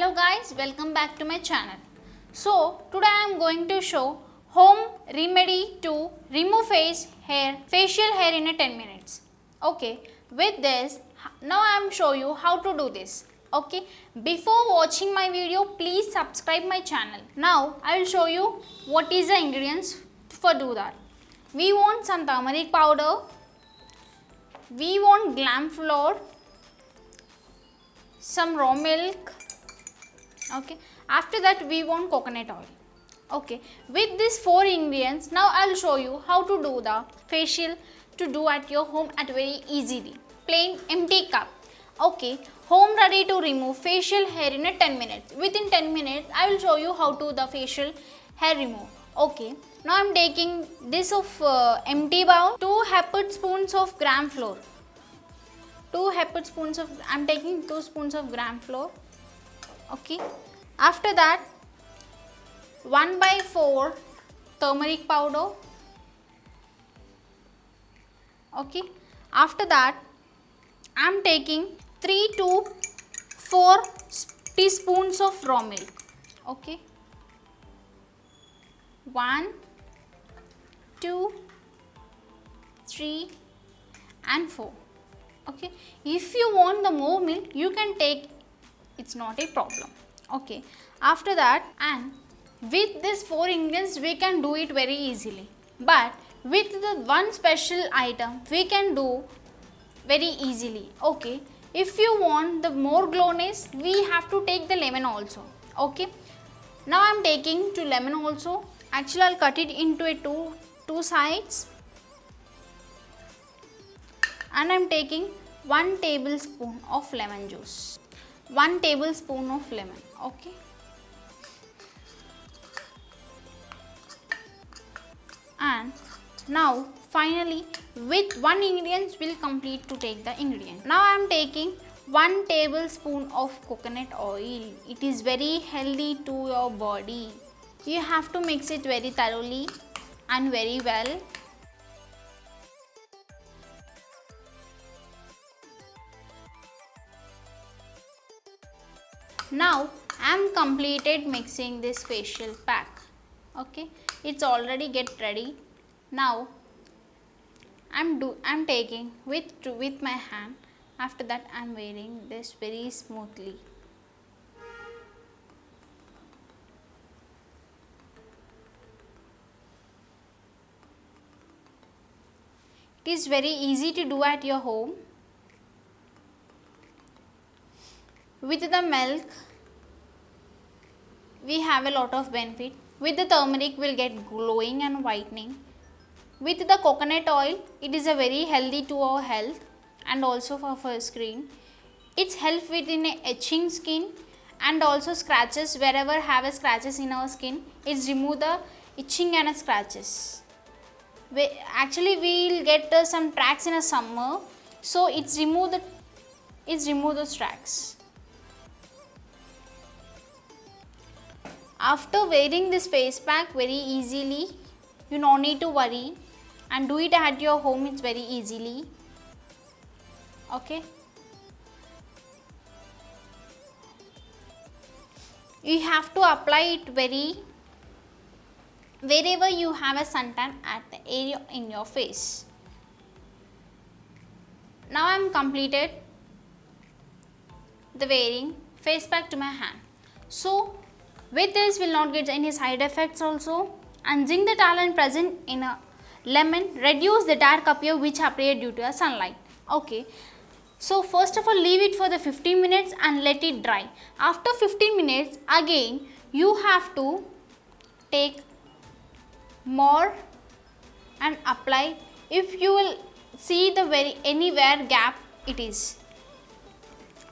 Hello guys, welcome back to my channel. So today I am going to show home remedy to remove facial hair in a 10 minutes. Okay, with this now I am show you how to do this. Okay, before watching my video please subscribe my channel. Now I will show you what is the ingredients for do that. We want some turmeric powder, we want gram flour, some raw milk. Okay, after that we want coconut oil. Okay, with these 4 ingredients now I will show you how to do the facial to do at your home at very easily. Plain empty cup. Okay, home ready to remove facial hair in a 10 minutes. Within 10 minutes I will show you how to the facial hair remove. Okay, now I am taking this of empty bowl, 2 heaped spoons of gram flour. 2 heaped spoons of, I am taking 2 spoons of gram flour. Okay, after that 1/4 turmeric powder. Okay, after that I am taking 3 to 4 teaspoons of raw milk. Okay, 1, 2, 3 and 4. Okay, if you want the more milk you can take, it's not a problem. Okay, after that, and with these 4 ingredients we can do it very easily, but with the one special item we can do very easily. Okay, if you want the more glowness we have to take the lemon also. Okay, now I am taking 2 lemon also. Actually I will cut it into a two sides, and I am taking 1 tablespoon of lemon juice. 1 tablespoon of lemon. Okay, and now finally with 1 ingredients will complete to take the ingredient. Now I am taking 1 tablespoon of coconut oil. It is very healthy to your body. You have to mix it very thoroughly and very well. Now I am completed mixing this facial pack. Okay, it's already get ready. Now I'm taking with my hand. After that I am wearing this very smoothly. It is very easy to do at your home. With the milk we have a lot of benefit. With the turmeric we'll get glowing and whitening. With the coconut oil it is a very healthy to our health and also for skin. It's help with in a itching skin and also scratches. Wherever have a scratches in our skin, it's remove the itching and scratches. Actually we'll get some tracks in a summer, so it's remove those tracks. After wearing this face pack very easily, you no need to worry and do it at your home. It's very easily. Okay, you have to apply it wherever you have a suntan at the area in your face. Now I am completed the wearing face pack to my hand. So with this will not get any side effects also, and zinc the talent present in a lemon reduce the dark appear which appear due to a sunlight. Okay, so first of all leave it for the 15 minutes and let it dry. After 15 minutes again you have to take more and apply. If you will see the anywhere gap it is.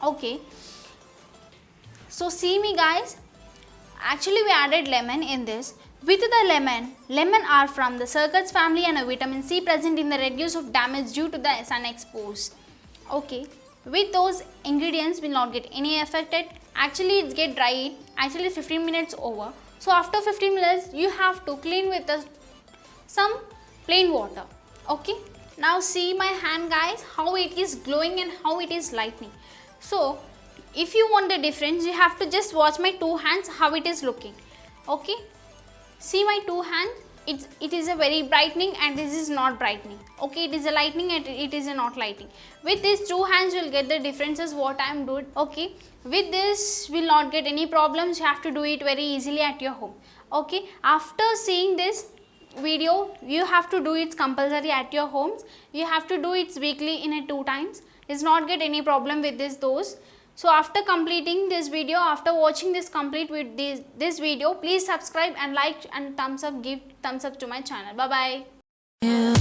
Okay, so see me guys, actually we added lemon in this. With the lemon are from the circuits family and a vitamin C present in the reduce of damage due to the sun expose. Okay, with those ingredients will not get any affected. Actually it's get dry, actually 15 minutes over. So after 15 minutes you have to clean with some plain water. Okay, now see my hand guys, how it is glowing and how it is lightening. So if you want the difference, you have to just watch my two hands how it is looking. Okay, see my two hands, it is a very brightening and this is not brightening. Okay, it is a lightening and it is a not lighting. With these two hands you will get the differences what I am doing. Okay, with this will not get any problems. You have to do it very easily at your home. Okay, after seeing this video, you have to do it compulsory at your homes. You have to do it weekly in a 2 times. It's not get any problem with those. So after completing this video, after watching this complete with this video, please subscribe and like and thumbs up, give thumbs up to my channel. Bye bye.